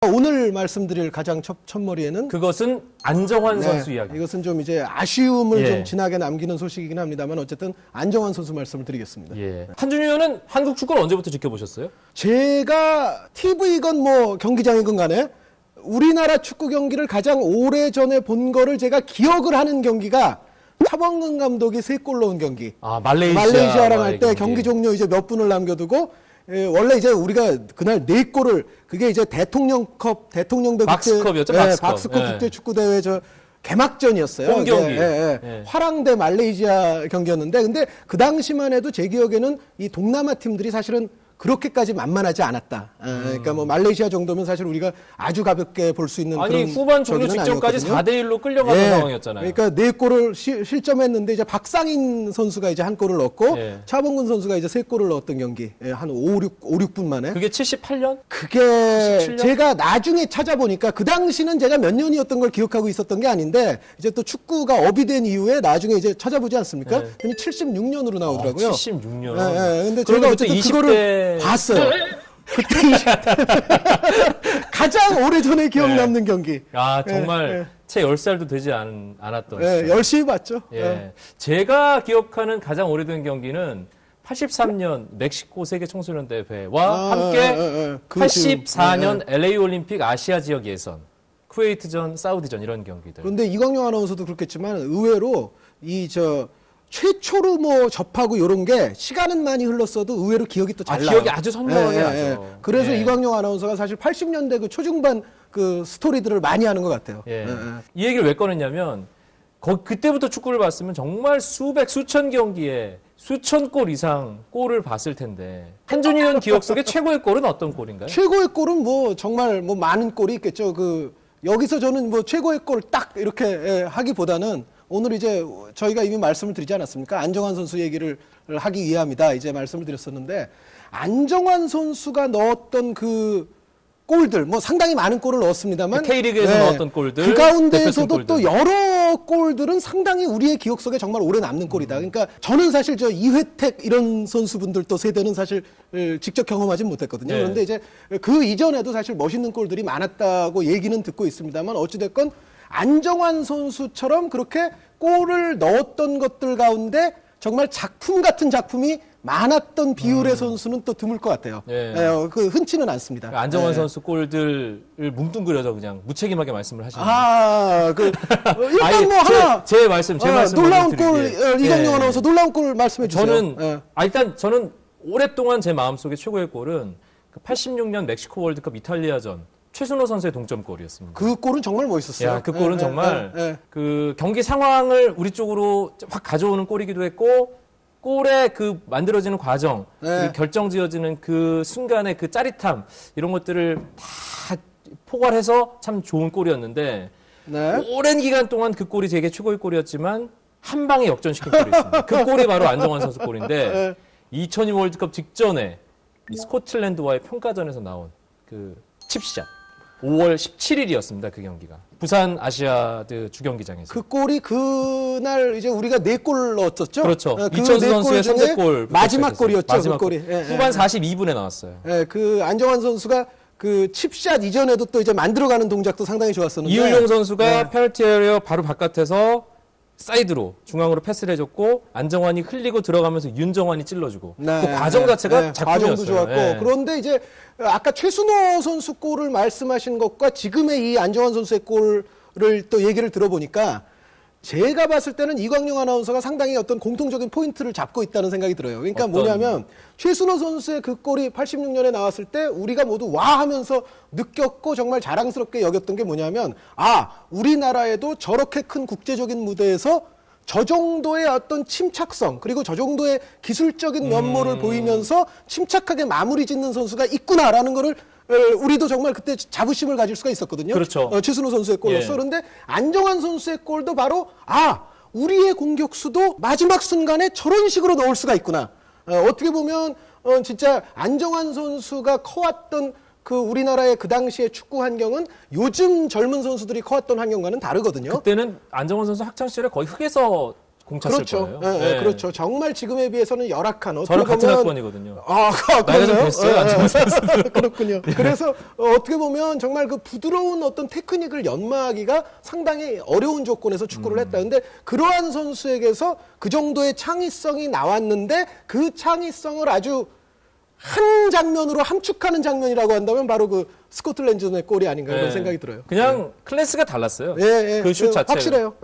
오늘 말씀드릴 가장 첫머리에는 그것은 안정환 선수 이야기. 이것은 좀 이제 아쉬움을 예. 좀 진하게 남기는 소식이긴 합니다만 어쨌든 안정환 선수 말씀을 드리겠습니다. 예. 한준희 의원은 한국 축구를 언제부터 지켜보셨어요? 제가 TV건 뭐 경기장이건 간에 우리나라 축구 경기를 가장 오래전에 본 거를 제가 기억을 하는 경기가 차범근 감독이 3골 넣은 경기. 아, 말레이시아랑 할 때 경기 종료 이제 몇 분을 남겨두고 원래 이제 우리가 그날 4골을 그게 이제 대통령컵 대통령배 박스컵이었죠. 박스컵 예. 국제 축구 대회 저 개막전이었어요. 홈 경기. 예. 화랑대 말레이시아 경기였는데 근데 그 당시만 해도 제 기억에는 이 동남아 팀들이 사실은 그렇게까지 만만하지 않았다. 그러니까 뭐 말레이시아 정도면 사실 우리가 아주 가볍게 볼 수 있는 아니 그런 후반 종료 직전까지 4대1로 끌려가는 상황이었잖아요. 그러니까 4골을 실점했는데 이제 박상인 선수가 이제 1골을 넣었고 차범근 선수가 이제 3골을 넣었던 경기. 한 5-6분 만에. 그게 78년? 그게 77년? 제가 나중에 찾아보니까 그 당시는 제가 몇 년이었던 걸 기억하고 있었던 게 아닌데 이제 또 축구가 업이 된 이후에 나중에 이제 찾아보지 않습니까? 76년으로 나오더라고요. 76년. 근데 제가 어쨌든 그거를 봤어요. 그때 가장 오래전에 기억 남는 경기. 아, 정말 채 10살도 되지 않았던 시절. 열심히 봤죠. 제가 기억하는 가장 오래된 경기는 83년 멕시코 세계 청소년 대회와 함께 84년 LA 올림픽 아시아 지역 예선, 쿠웨이트전, 사우디전 이런 경기들. 그런데 이광용 아나운서도 그렇겠지만 의외로 최초로 뭐 접하고 이런 게 시간은 많이 흘렀어도 의외로 기억이 또 잘 나요. 기억이 아주 선명하게 나죠. 그래서 이광용 아나운서가 사실 80년대 그 초중반 그 스토리들을 많이 하는 것 같아요. 이 얘기를 왜 꺼냈냐면 그때부터 축구를 봤으면 정말 수천 경기에 수천 골 이상 골을 봤을 텐데 한준희 의원 기억 속에 최고의 골은 어떤 골인가요? 최고의 골은 뭐 정말 뭐 많은 골이 있겠죠. 여기서 저는 뭐 최고의 골 딱 이렇게 하기보다는 오늘 이제 저희가 이미 말씀을 드리지 않았습니까? 안정환 선수 얘기를 하기 위함이다. 이제 말씀을 드렸었는데 안정환 선수가 넣었던 그 골들 뭐 상당히 많은 골을 넣었습니다만 K리그에서 넣었던 골들 그 가운데에서도 또 여러 골들은 상당히 우리의 기억 속에 정말 오래 남는 골이다. 그러니까 저는 사실 저 이회택 이런 선수분들도 세대는 사실 직접 경험하진 못했거든요. 그런데 이제 그 이전에도 사실 멋있는 골들이 많았다고 얘기는 듣고 있습니다만 어찌됐건 안정환 선수처럼 그렇게 골을 넣었던 것들 가운데 정말 작품 같은 작품이 많았던 비율의 선수는 또 드물 것 같아요. 흔치는 않습니다. 안정환 선수 골들을 뭉뚱그려서 그냥 무책임하게 말씀을 하시는 일단 뭐 하나 제 말씀 놀라운 골 이광용 아나운서 놀라운 골 말씀해 주세요. 일단 저는 오랫동안 제 마음속에 최고의 골은 86년 멕시코 월드컵 이탈리아전 최순호 선수의 동점골이었습니다. 그 골은 정말 멋있었어요. 그 골은 정말 그 경기 상황을 우리 쪽으로 확 가져오는 골이기도 했고 골의 그 만들어지는 과정, 그 결정지어지는 그 순간의 그 짜릿함 이런 것들을 다 포괄해서 참 좋은 골이었는데 오랜 기간 동안 그 골이 제게 최고의 골이었지만 한 방에 역전시킨 골이었습니다. 그 골이 바로 안정환 선수 골인데 2002 월드컵 직전에 이 스코틀랜드와의 평가전에서 나온 그 칩샷. 5월 17일이었습니다. 그 경기가. 부산 아시아드 주경기장에서. 그 골이 그날 이제 우리가 4골 넣었었죠? 그렇죠. 이천수 선수의 선제골. 마지막 골이었죠. 그 골이. 후반 42분에 나왔어요. 그 안정환 선수가 그 칩샷 이전에도 또 이제 만들어가는 동작도 상당히 좋았었는데. 이을용 선수가 페널티 에리어 바로 바깥에서 사이드로 중앙으로 패스를 해줬고 안정환이 흘리고 들어가면서 윤정환이 찔러주고 그 과정 자체가 작품이었어요. 과정도 좋았고 그런데 이제 아까 최순호 선수 골을 말씀하신 것과 지금의 이 안정환 선수의 골을 또 얘기를 들어보니까 제가 봤을 때는 이광용 아나운서가 상당히 어떤 공통적인 포인트를 잡고 있다는 생각이 들어요. 그러니까 뭐냐면 최순호 선수의 그 골이 86년에 나왔을 때 우리가 모두 와 하면서 느꼈고 정말 자랑스럽게 여겼던 게 뭐냐면 우리나라에도 저렇게 큰 국제적인 무대에서 저 정도의 어떤 침착성 그리고 저 정도의 기술적인 면모를 보이면서 침착하게 마무리 짓는 선수가 있구나라는 거를 우리도 정말 그때 자부심을 가질 수가 있었거든요. 그렇죠. 최순호 선수의 골로서. 그런데 안정환 선수의 골도 바로 우리의 공격수도 마지막 순간에 저런 식으로 넣을 수가 있구나. 어떻게 보면 진짜 안정환 선수가 커왔던 그 우리나라의 그 당시의 축구 환경은 요즘 젊은 선수들이 커왔던 환경과는 다르거든요. 그때는 안정환 선수 학창시절에 거의 흙에서 공찼을 그렇죠. 거예요. 네. 그렇죠. 정말 지금에 비해서는 열악한. 저랑 같은 학번이거든요. 나이가 좀 됐어요. 안정환 선수. 그렇군요. 그래서 어떻게 보면 정말 그 부드러운 어떤 테크닉을 연마하기가 상당히 어려운 조건에서 축구를 했다. 근데 그러한 선수에게서 그 정도의 창의성이 나왔는데 그 창의성을 아주 한 장면으로 함축하는 장면이라고 한다면 바로 그 스코틀랜드의 골이 아닌가 그런 생각이 들어요. 그냥 클래스가 달랐어요. 그 슛 자체가. 확실해요.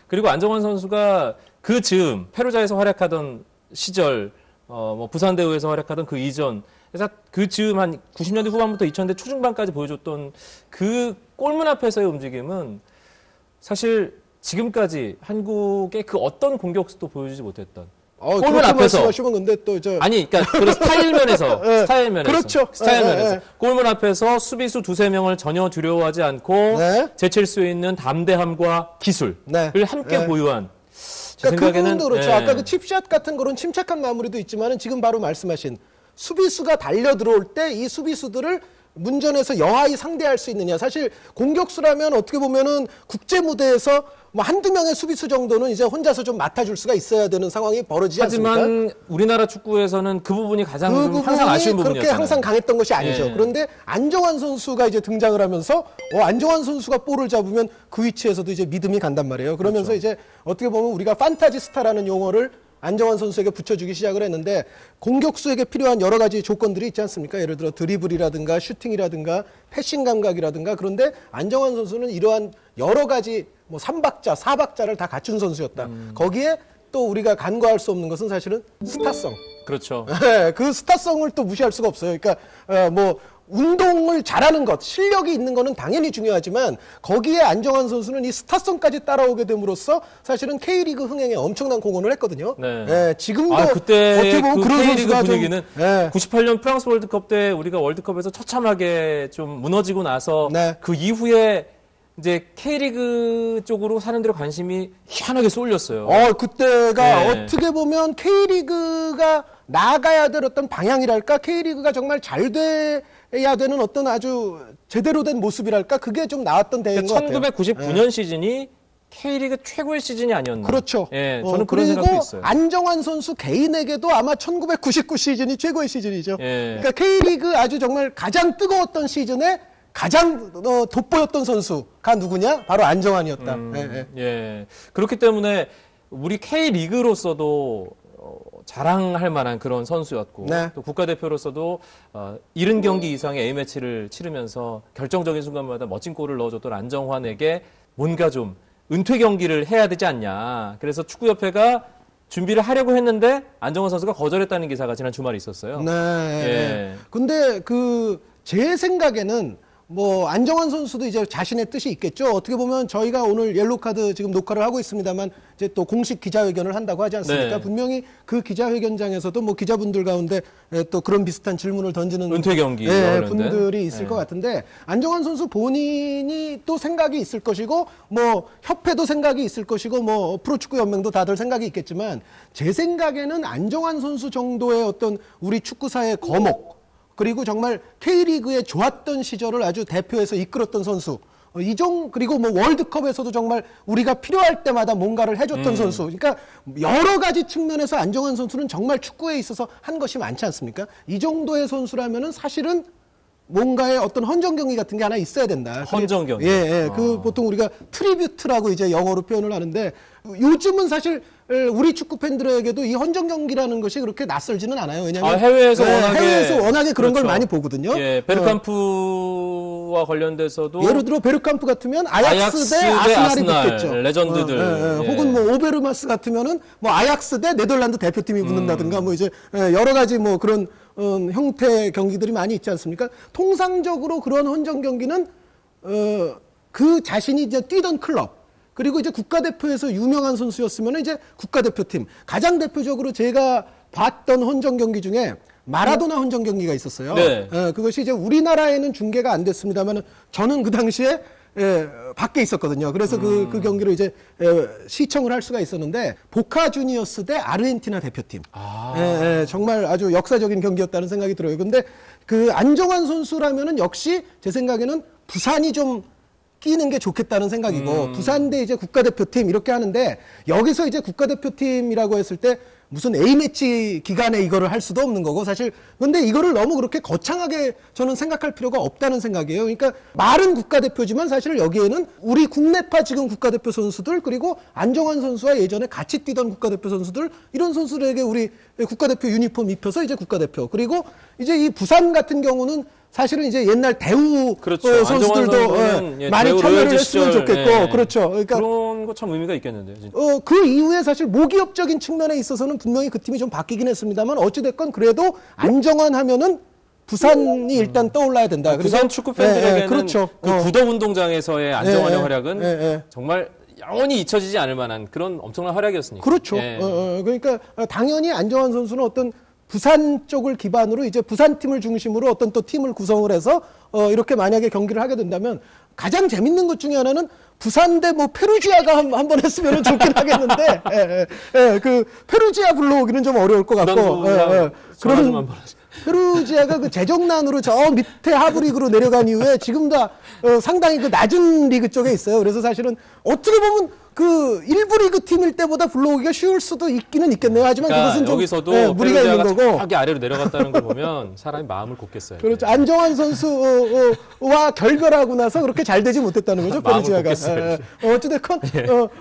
그리고 안정환 선수가 그 즈음 페루자에서 활약하던 시절, 뭐 부산대우에서 활약하던 그 이전, 그래서 그 즈음 한 90년대 후반부터 2000년대 초중반까지 보여줬던 그 골문 앞에서의 움직임은 사실 지금까지 한국의 그 어떤 공격수도 보여주지 못했던. 골문 앞에서 근데 또 아니, 그러니까 그 스타일 면에서 그렇죠. 스타일 면에서 골문 앞에서 수비수 두세 명을 전혀 두려워하지 않고 제칠 수 있는 담대함과 기술을 함께 보유한. 그러니까 그 부분도 그렇죠. 아까 그 칩샷 같은 그런 침착한 마무리도 있지만은 지금 바로 말씀하신 수비수가 달려 들어올 때 이 수비수들을 문전에서 여하이 상대할 수 있느냐. 사실 공격수라면 어떻게 보면은 국제 무대에서 뭐 한두 명의 수비수 정도는 이제 혼자서 좀 맡아줄 수가 있어야 되는 상황이 벌어지지 않습니까? 하지만 우리나라 축구에서는 그 부분이 가장 항상 아쉬운 부분이었잖아요. 그렇게 항상 강했던 것이 아니죠. 그런데 안정환 선수가 이제 등장을 하면서 안정환 선수가 볼을 잡으면 그 위치에서도 이제 믿음이 간단 말이에요. 그러면서 그렇죠. 이제 어떻게 보면 우리가 판타지 스타라는 용어를 안정환 선수에게 붙여주기 시작을 했는데 공격수에게 필요한 여러 가지 조건들이 있지 않습니까? 예를 들어 드리블이라든가 슈팅이라든가 패싱 감각이라든가. 그런데 안정환 선수는 이러한 여러 가지 뭐 3박자, 4박자를 다 갖춘 선수였다. 거기에 또 우리가 간과할 수 없는 것은 사실은 스타성. 그렇죠. 그 스타성을 또 무시할 수가 없어요. 그러니까 뭐 운동을 잘하는 것, 실력이 있는 거는 당연히 중요하지만 거기에 안정환 선수는 이 스타성까지 따라오게 됨으로써 사실은 K리그 흥행에 엄청난 공헌을 했거든요. 지금도 그때 어떻게 보면 그 그런 K리그 선수가 분위기는 98년 프랑스 월드컵 때 우리가 월드컵에서 처참하게 좀 무너지고 나서 그 이후에 이제 K리그 쪽으로 사람들의 관심이 희한하게 쏠렸어요. 그때가 어떻게 보면 K리그가 나아가야 될 어떤 방향이랄까, K리그가 정말 잘 돼야 되는 어떤 아주 제대로 된 모습이랄까, 그게 좀 나왔던 대회인 것 같아요. 1999년 시즌이 K리그 최고의 시즌이 아니었나. 그렇죠. 저는 그런 생각도 있어요. 안정환 선수 개인에게도 아마 1999 시즌이 최고의 시즌이죠. 그러니까 K리그 아주 정말 가장 뜨거웠던 시즌에 가장 돋보였던 선수가 누구냐? 바로 안정환이었다. 그렇기 때문에 우리 K리그로서도 자랑할 만한 그런 선수였고 또 국가대표로서도 70경기 이상의 A매치를 치르면서 결정적인 순간마다 멋진 골을 넣어줬던 안정환에게 뭔가 좀 은퇴 경기를 해야 되지 않냐. 그래서 축구협회가 준비를 하려고 했는데 안정환 선수가 거절했다는 기사가 지난 주말에 있었어요. 근데 제 생각에는 뭐 안정환 선수도 이제 자신의 뜻이 있겠죠. 어떻게 보면 저희가 오늘 옐로카드 지금 녹화를 하고 있습니다만 이제 또 공식 기자회견을 한다고 하지 않습니까? 분명히 그 기자회견장에서도 뭐 기자분들 가운데 또 그런 비슷한 질문을 던지는 은퇴 경기 분들이 있을 것 같은데 안정환 선수 본인이 또 생각이 있을 것이고 뭐 협회도 생각이 있을 것이고 뭐 프로축구 연맹도 다들 생각이 있겠지만 제 생각에는 안정환 선수 정도의 어떤 우리 축구사의 거목 그리고 정말 K리그의 좋았던 시절을 아주 대표해서 이끌었던 선수. 그리고 뭐 월드컵에서도 정말 우리가 필요할 때마다 뭔가를 해줬던 선수. 그러니까 여러 가지 측면에서 안정환 선수는 정말 축구에 있어서 한 것이 많지 않습니까? 이 정도의 선수라면은 사실은 뭔가의 어떤 헌정 경기 같은 게 하나 있어야 된다. 헌정 경기. 보통 우리가 트리뷰트라고 이제 영어로 표현을 하는데 요즘은 사실 우리 축구 팬들에게도 이 헌정 경기라는 것이 그렇게 낯설지는 않아요. 왜냐하면 해외에서 워낙에 그런 걸 그렇죠. 많이 보거든요. 베르캄프와 관련돼서도 예를 들어 베르캄프 같으면 아약스 대 아스날이 붙겠죠. 레전드들. 혹은 뭐 오베르마스 같으면은 뭐 아약스 대 네덜란드 대표팀이 붙는다든가 뭐 이제 여러 가지 뭐 그런 형태 경기들이 많이 있지 않습니까? 통상적으로 그런 헌정 경기는 그 자신이 이제 뛰던 클럽 그리고 이제 국가대표에서 유명한 선수였으면 이제 국가대표팀. 가장 대표적으로 제가 봤던 헌정 경기 중에 마라도나 헌정 경기가 있었어요. 그것이 이제 우리나라에는 중계가 안 됐습니다만 저는 그 당시에 밖에 있었거든요. 그래서 그 경기를 이제 시청을 할 수가 있었는데 보카 주니어스 대 아르헨티나 대표팀. 정말 아주 역사적인 경기였다는 생각이 들어요. 근데 그 안정환 선수라면은 역시 제 생각에는 부산이 좀 끼는 게 좋겠다는 생각이고 부산 대 이제 국가대표팀 이렇게 하는데 여기서 이제 국가대표팀이라고 했을 때 무슨 A매치 기간에 이거를 할 수도 없는 거고 사실 근데 이거를 너무 그렇게 거창하게 저는 생각할 필요가 없다는 생각이에요. 그러니까 말은 국가대표지만 사실 여기에는 우리 국내파 지금 국가대표 선수들 그리고 안정환 선수와 예전에 같이 뛰던 국가대표 선수들 이런 선수들에게 우리 국가대표 유니폼 입혀서 이제 국가대표 그리고 이제 이 부산 같은 경우는 사실은 이제 옛날 대우 그렇죠. 선수들도 많이 참여를 했으면 좋겠고 그렇죠. 그러니까 그런 거 참 의미가 있겠는데요. 진짜. 그 이후에 사실 모기업적인 측면에 있어서는 분명히 그 팀이 좀 바뀌긴 했습니다만 어찌됐건 그래도 안정환 하면은 부산이 일단 떠올라야 된다. 부산 축구 팬들에게는 그렇죠. 그 구덕 운동장에서의 안정환의 활약은 정말 영원히 잊혀지지 않을 만한 그런 엄청난 활약이었으니까. 그렇죠. 그러니까 당연히 안정환 선수는 어떤 부산 쪽을 기반으로 이제 부산 팀을 중심으로 어떤 또 팀을 구성을 해서 이렇게 만약에 경기를 하게 된다면 가장 재밌는 것 중에 하나는 부산 대 뭐 페루지아가 한 번 했으면 좋긴 하겠는데 그 페루지아 불러오기는 좀 어려울 것 같고 그런 페루지아가 그 재정난으로 저 밑에 하브리그로 내려간 이후에 지금 다 상당히 그 낮은 리그 쪽에 있어요. 그래서 사실은 어떻게 보면 그 일부 리그 팀일 때보다 불러오기가 쉬울 수도 있기는 있겠네요. 하지만 그러니까 그것은 좀 여기서도 무리가 있는 거고. 저기 아래로 내려갔다는 걸 보면 사람이 마음을 곱겠어요. 그렇죠. 안정환 선수와 결별하고 나서 그렇게 잘 되지 못했다는 거죠. 페루지아가. 어찌됐건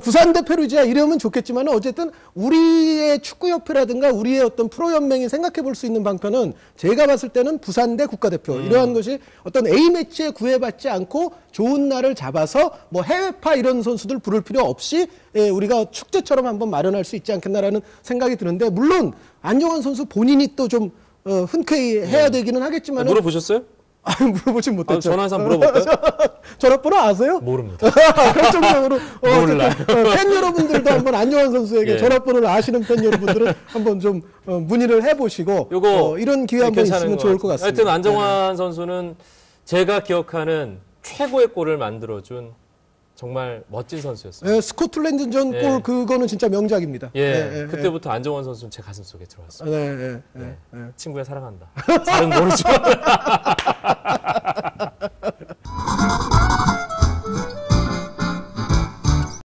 부산 대 페루지아 이러면 좋겠지만 어쨌든 우리의 축구협회라든가 우리의 어떤 프로연맹이 생각해 볼 수 있는 방편은 제가 봤을 때는 부산 대 국가대표 이러한 것이 어떤 A매치에 구애받지 않고 좋은 날을 잡아서 뭐 해외파 이런 선수들 부를 필요 없이 우리가 축제처럼 한번 마련할 수 있지 않겠나라는 생각이 드는데 물론 안정환 선수 본인이 또 좀 흔쾌히 해야 되기는 하겠지만 물어보셨어요? 물어보진 못했죠. 전화해서 물어볼까요? 전화번호 아세요? 모릅니다. 그런 정도로 몰라요. 팬 여러분들도 한번 안정환 선수에게 전화번호를 아시는 팬 여러분들은 한번 좀 문의를 해보시고 이런 기회 한번 있으면 좋을 것 같습니다. 하여튼 안정환 선수는 제가 기억하는 최고의 골을 만들어준 정말 멋진 선수였어요. 스코틀랜드전 골 그거는 진짜 명작입니다. 그때부터 안정환 선수는 제 가슴 속에 들어왔어요. 친구야 사랑한다. 잘은 모르지만.